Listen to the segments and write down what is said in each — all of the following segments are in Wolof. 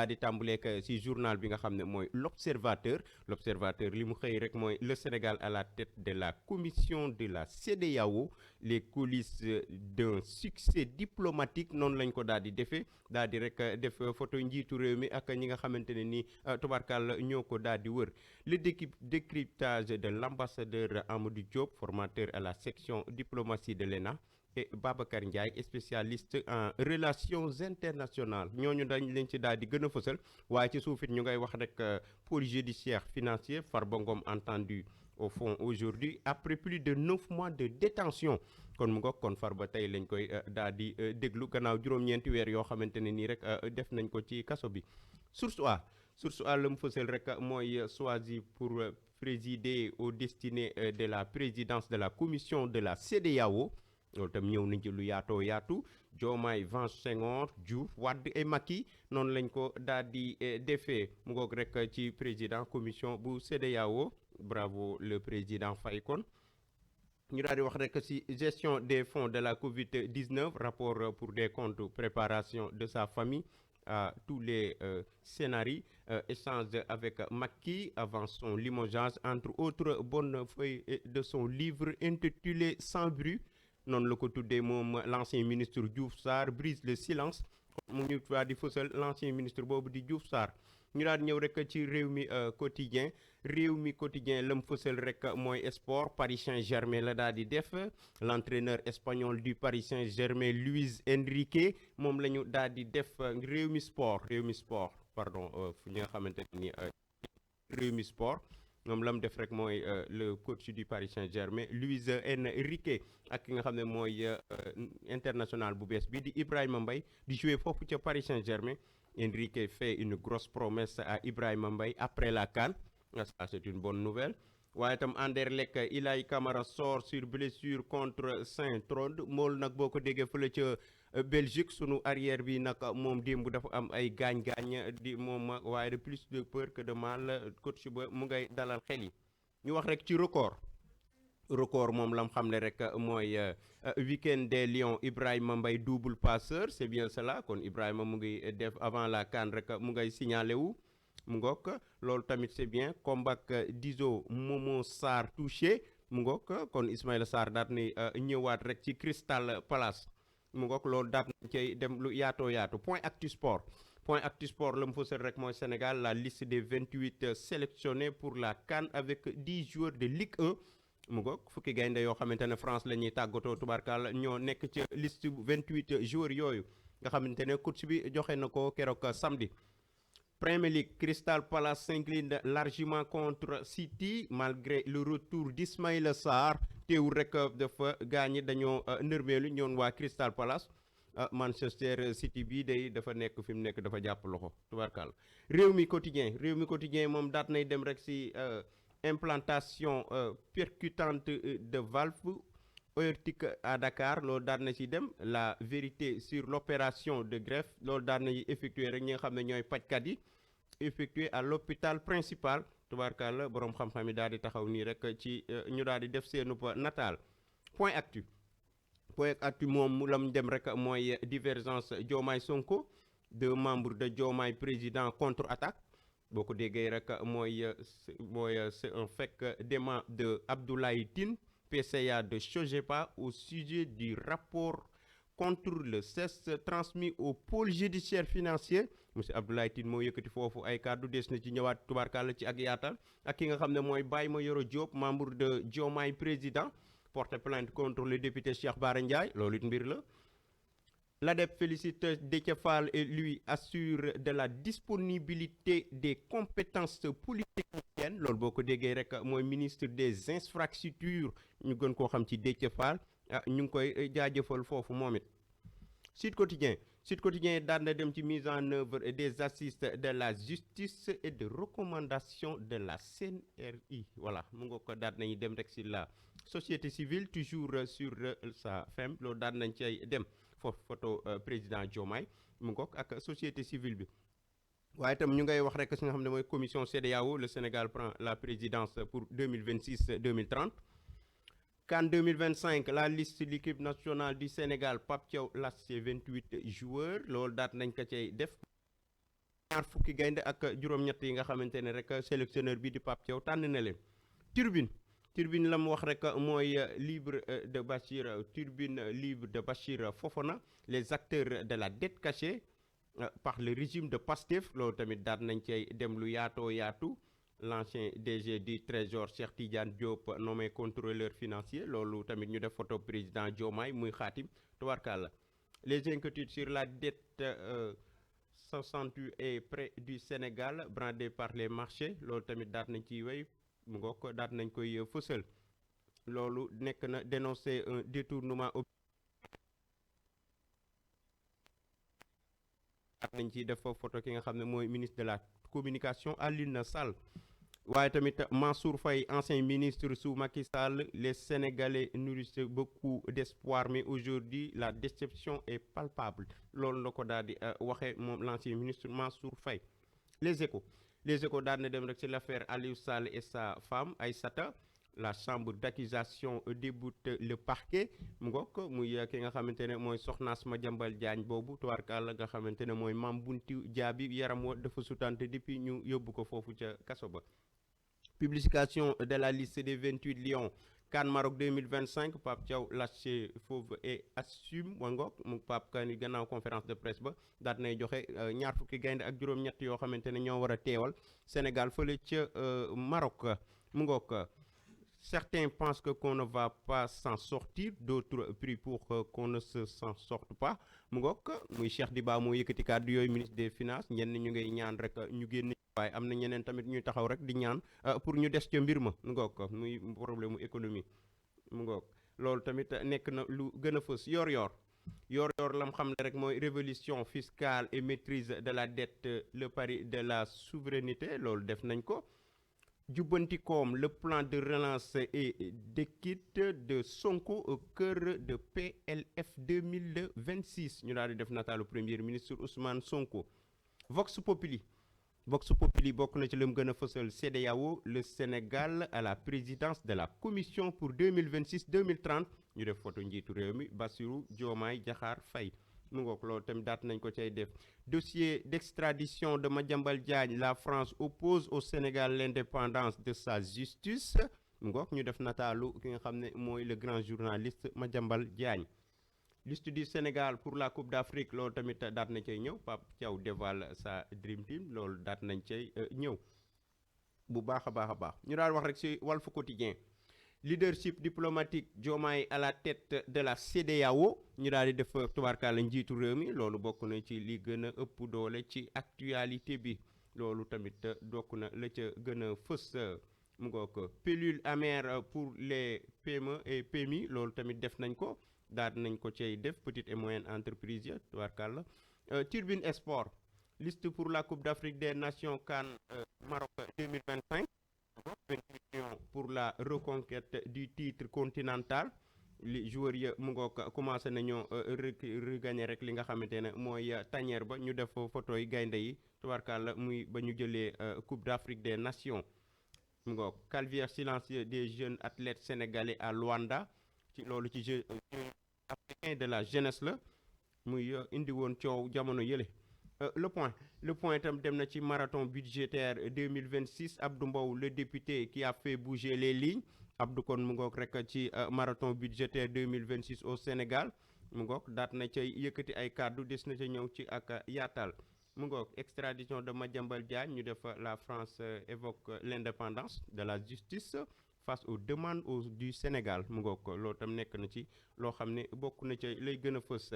daal di tàmbaleek si journal bi nga xam ne mooy l'observateur li mu xëy rek mooy le Sénégal à la tête de la commission de la CEDEAO les coulisses d'un succès diplomatique noonu lañ ko daal di defee daal di rek def photo njiitu réew mi ak ñi nga xamante ne ni tubarkal ñoo ko daal di wër le décryptage de l'ambassadeur Amadou Diop formateur à la section diplomatie de l'ENA et Babacar Ndiaye spécialiste en relations internationales ñooñu dañ leen ci daal di gën a fësal waaye ci suufit ñu ngay wax rek pôle judiciaire financier Farba Ngom entendu au fond aujourd'hui après plus de 9 mois de détention kon mu ngoog kon Farba tey lañ koy daal di déglu gannaaw juróom-ñeenti weer yoo xamante ne nii rek def nañ ko ci kaso bi source A la mu fësal rek mooy choisi pour présider aux destinées de la présidence de la commission de la CEDEAO loolu tam ñëw nañ ci lu yaatoo yaatu Diomaye Vance Senghor Diouf Wade et Macky noonu lañ ko daal di defee mu ngoog rek ci président commission bu CEDEAO bravo le président Faye kon ñu daal di wax rek ci gestion des fonds de la Covid-19 rapport pour des comptes préparation de sa famille à tous les scénarios échange avec Macky avant son limogeage entre autres bonnes feuilles de son livre intitulé Sans bruit noonu la ko tuddee moom l'ancien ministre Diouf Sarr brise le silence mu ñu daal di fësal l'ancien ministre boobu di Diouf Sarr ñu daal di ñëw rek ci réew mi quotidien la mu fësal rek mooy sport Paris Saint-Germain la daal di def l'entraîneur espagnol du Paris Saint-Germain Luis Enrique moom la ñu daal di def réew mi sport pardon fu ñi nga xamante ni réew mi sport moom la mu def rek mooy le coach du Paris Saint-Germain Luis Enrique ak ki nga xam ne mooy international bu bees bi di Ibrahima Mbaye di jouer foofu ca Paris Saint-Germain Enrique fait une grosse promesse à Ibrahima Mbaye après la CAN ça c'est une bonne nouvelle waaye itam Anderlecht Ilay Camara sort sur blessure contre Saint-Trond mool nag boo ko déggee fële ca Belgique sunu arrière bi nag moom démb dafa am ay gaañ-gaañ di moom waaye de plus de peur que de mal coach ba mu ngay dalal xel yi ñu wax rek ci record moom lam xam ne rek mooy week-end des Lions Ibrahima Mbaye double passeur c'est bien cela kon Ibrahima mu ngi def avant la CAN rek mu ngay signalé wu mu ngoog loolu tamit c'est bien comeback d'Iso Momo Sarr touché mu ngoog kon Ismaïla Sarr daat ni ñëwaat rek ci Crystal Palace mu ngoog loolu daat nañ cay dem lu yaatu point actu sport la mu fësal rek mooy Sénégal la liste des 28 sélectionnés pour la CAN avec 10 joueurs de Ligue 1 mu ngoog fukki gaynde yoo xamante ne France la ñuy tàggatoo tubarkal ñoo nekk ci liste 28 joueurs yooyu nga xamante ne coach bi joxe na ko keroog samedi. Premier League Crystal Palace s'incline largement contre City malgré le retour d'Ismaïla Sarr teewul rek dafa gaañi dañoo nërmeelu ñoon waa Crystal Palace Manchester City bii day dafa nekk fi mu nekk dafa jàpp loxo tubarkal réew mi quotidien moom daat nay dem rek ci implantation percutante de valve aortique à Dakar loolu daan na ci dem la vérité sur l'opération de greffe loolu daan nañu effectuer rek ñi nga xam ne ñooy pajkat yi effectué à l'hôpital principal tubaarkàlla boroom xam-xam yi daal di taxaw nii rek ci ñu daal di def seenu nataal point actu moom la mu dem rek mooy divergence Diomaye Sonko deux membres de Diomaye président contre-attaque boo ko déggee rek mooy c'est un fake dément de Abdoulaye Tine PCA de Sogepa au sujet du rapport contre le CES transmis au pôle judiciaire financier monsieur Abdoulaye Tine moo yëkkati foofu ay kàddu des na ci ñëwaat tubaarkàlla ci ak yaatal ak ki nga xam ne mooy Baye Mayoro Diop membre de Diomaye président porte plainte contre le député Cheikh Bara Ndiaye loolu it mbir la l'ADEP félicite Déthié Fall et lui assure de la disponibilité des compétences polytechniciennes loolu boo ko déggee rek mooy ministre des infrastructures ñu gën koo xam ci Déthié Fall ñu ngi koy jaajëfal foofu moom it Sud Quotidien daan na dem ci mise en œuvre des assises de la justice et de recommandation de la CNRI voilà mu nga ko daan nañu dem rek si la société civile toujours sur sa femme loolu daan nañ cay dem foofu photo président Diomaye mu ngoog ak société civile bi waaye itam ñu ngay wax rek si nga xam ne mooy commission CEDEAO le Sénégal prend la présidence pour 2026-2030 CAN 2025 la liste de l'équipe nationale du Sénégal Pape Thiaw las 28 joueurs loolu daat nañ ko cay def ñaar fukki gaynde ak juróom-ñett yi nga xamante ne rek sélectionneur bi di Pape Thiaw tànn na leen. Turbine la mu wax rek mooy libre de Bachir turbine libre de Bachir Fofana les acteurs de la dette cachée par le régime de Pastef loolu tamit daal nañ cay dem lu yaatoo yaatu. L'ancien DG du Trésor Cheikh Tidiane Diop nommé contrôleur financier loolu tamit ñu def photo président Diomaye muy xaatim tubarkalla. Les inquiétudes sur la dette 68 et près du Sénégal brandé par les marchés loolu tamit daat nañ ciy wéy mu ngoog daat nañ koy fësal loolu nekk na dénoncer un détournement daat nañ ciy def photo ki nga xam ne mooy ministre de la communication Alioune Sall. waaye tamit Mansour Faye ancien ministre sous Macky Sall les Sénégalais nourrissent beaucoup d'espoir mais aujourd'hui la déception est palpable loolu la ko daal di waxee moom l'ancien ministre Mansour Faye. Les Échos daal na dem rek ci l'affaire Aliou Sall et sa femme Aïssata la chambre d'accusation déboute le parquet mu ngoog muy ki nga xamante ne mooy soxnaas Madiambal Diagne boobu tubaarkàlla nga xamante ne mooy Mame Bounty Diaby yaram wa dafa sutante depuis ñu yóbbu ko foofu ca kaso ba. Publication de la liste des 28 lions CAN Maroc 2025 Pape Thiaw lâché fauve et assume wangok mu Pape Kane gannaaw conférence de presse ba daat nay joxe ñaar fukki gaynde ak juróom-ñett yoo xamante ne ñoo war a teewal Sénégal fële ca Maroc mu ngoog. Certains pensent qu'on ne va pas s'en sortir, d'autres prient pour qu'on ne s'en sorte pas mu ngoog muy Cheikh Diba moo yëkkati kàddu yooyu ministre des finances ñenn ñu ngay ñaan rek ñu génn waaye am na ñeneen tamit ñuy taxaw rek di ñaan pour ñu des ca mbir ma mu ngoog muy problème mu économie mu ngoog loolu tamit nekk na lu gën a fës yor lam xam ne rek mooy révolution fiscale et maîtrise de la dette le pari de la souveraineté loolu def nañ ko. Jubbanti koom le plan de relance et d'équite de Sonko au cœur de PLF 2026 ñu daal di def nataalu premier ministre Ousmane Sonko. Vox Populi bokk na ci lam gën a fësal CEDEAO le Sénégal à la présidence de la commission pour 2026-2030 ñu def photo njiitu réew mi Bassirou Diomaye Diakhar Faye mu ngoog loolu tamit daat nañ ko cay def. Dossier d'extradition de Madiambal Diagne la France oppose au Sénégal l'indépendance de sa justice mu ngoog ñu def nataalu ki nga xam ne mooy le grand journaliste Madiambal Diagne. Liste du Sénégal pour la Coupe d'Afrique loolu tamit daat nañ cay ñëw Pape Thiaw dévoile sa Dream Team loolu daat nañ cay ñëw bu baax a baax ñu daal wax rek ci Walf Quotidien. Leadership diplomatique Diomaye à la tête de la CEDEAO ñu daal di def tubaarkàlla njiitu réew mi loolu bokk na ci li gën a ëpp doole ci actualité bi loolu tamit dokk na la ca gën a fës mu ngoog pilule amère pour les PME et PMI loolu tamit def nañ ko daal nañ ko cay def petite et moyenne entreprise ya tubaarkàlla. Turbine Sport liste pour la Coupe d'Afrique des Nations CAN Maroc 2025 pour la reconquête du titre continental li joueurs ya mu ngoog commencé nañoo regagner rek li nga xamante ne mooy tanière ba ñu def photo yi gaynde yi tubaarkàlla muy ba ñu jëlee Coupe d'Afrique des Nations mu ngoog calvaire silencieux des jeunes athlètes sénégalais à Luanda ci loolu ci jeux africains de la jeunesse la muy indi woon coow jamono yële. Le point itam dem na ci marathon budgétaire 2026 Abdou Mbow le député qui a fait bouger les lignes Abdou kon mu ngoog rek ci marathon budgétaire 2026 au Sénégal mu ngoog daat na cay yëkkati ay kàddu des na ca ñëw ci ak yaatal mu ngoog extradition de Madiambal Diagne ñu def la France évoque l'indépendance de la justice face aux demandes du Sénégal mu ngoog loolu tam nekk na ci loo xam ne bokk na ca lay gën a fës.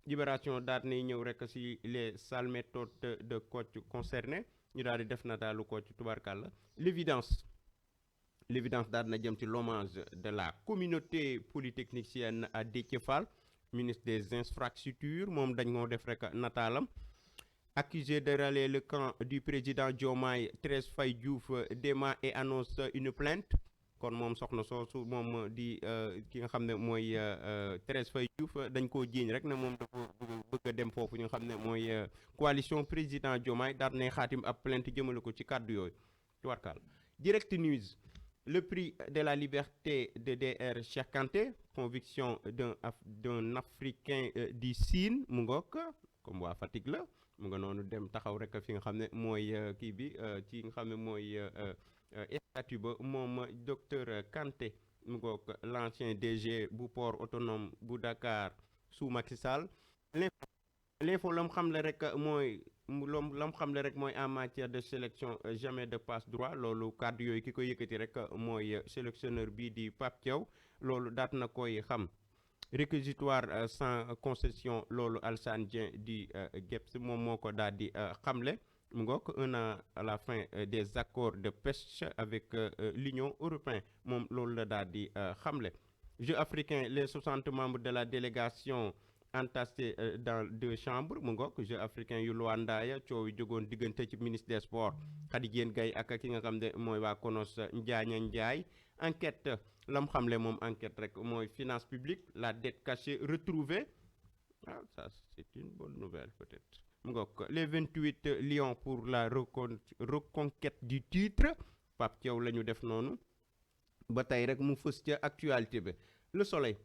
Libération daal nay ñëw rek ci les sales méthodes de coach concernés ñu daal di def nataalu coach tubarkalla. L'évidence daal na jëm ci l'hommage de la communauté polytechnicienne à Déthié Fall ministre des infrastructures moom dañ moo def rek nataalam. Accusé de rallier le camp du président Diomaye Thérèse Faye Diouf dément et annonce une plainte kon moom soxna soosu moom di ki nga xam ne mooy Thérèse Faye Diouf dañ koo jiiñ rek ne moom dafa bëgg a dem foofu ñu nga xam ne mooy coalition président Diomaye daal nay xaatim ab plainte jëmale ko ci kàddu yooyu tubarkal. Direct News le prix de la liberté de DR Cheikh Kanté conviction d'un Africain du Sine mu ngoog comme waa Fatick la mu nga noonu dem taxaw rek fi nga xam ne mooy kii bi ci nga xam ne mooy statut ba moom docteur Kanté mu ngoog l'ancien DG bu port autonome bu Dakar sous Macky Sall l'info lam xam le rek mooy lam xam le rek mooy en matière de sélection jamais de passe droit loolu kàddu yooyu ki ko yëkkati rek mooy sélectionneur bii di Pape Thiaw loolu daat na koy xam réquisitoire sans concession loolu Alassane Dieng di GEPS moom moo ko daal di xamle mu ngoog un an à la fin des accords de pêche avec l'Union européenne moom loolu la daal di xamle Jeux africains les 60 membres de la délégation entassés dans 2 chambres mu ngoog Jeux africains yu Luanda ya coow yi jógoon diggante ci ministre des sports Khady Diène Gaye ak ki nga xam ne mooy waa CONOS Njaaña Njaay enquête lam xamle moom enquête rek mooy finance publique la dette cachée retrouvée ah ça c'est une bonne nouvelle peut-être mu ngoog les 28 lions pour la reconquête du titre Pape Thiaw la ñu def noonu ba tey rek mu fës ca actualité bi le soleil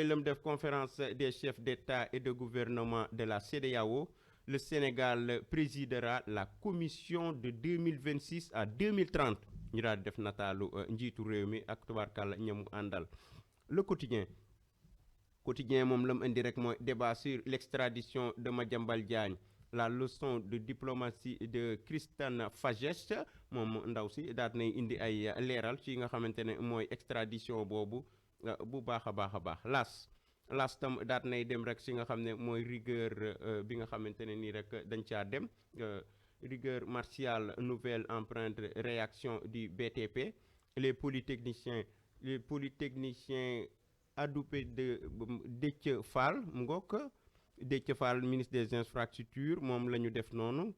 la mu def conférence des chefs d'État et de gouvernement de la CEDEAO le Sénégal présidera la commission de 2026 à 2030 ñu daal def nataalu njiitu réew mi ak tubaarkàlla ñamu àndal le quotidien moom la mu indi rek mooy débat sur l'extradition de Madiambal Diagne la leçon de diplomatie de Christiane Fages moom ndaw si daat nay indi ay leeral ci nga xamante ne mooy extradition boobu bu baax a baax las tam daat nay dem rek si nga xam ne mooy rigueur bi nga xamante ne nii rek dañ caa dem rigueur martiale nouvelle empreinte réaction du BTP les polytechniciens adoupés de Déthié Fall mu ngoog Déthié Fall ministre des infrastructures moom la ñu def noonu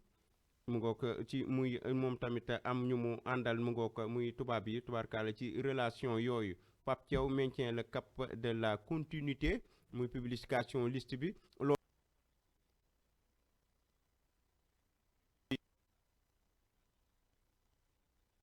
mu ngoog ci muy moom tamit am ñu mu àndal mu ngoog muy tubaab yi tubaarkaale ci relation yooyu Pape Thiaw maintient le cap de la continuité muy publication liste bi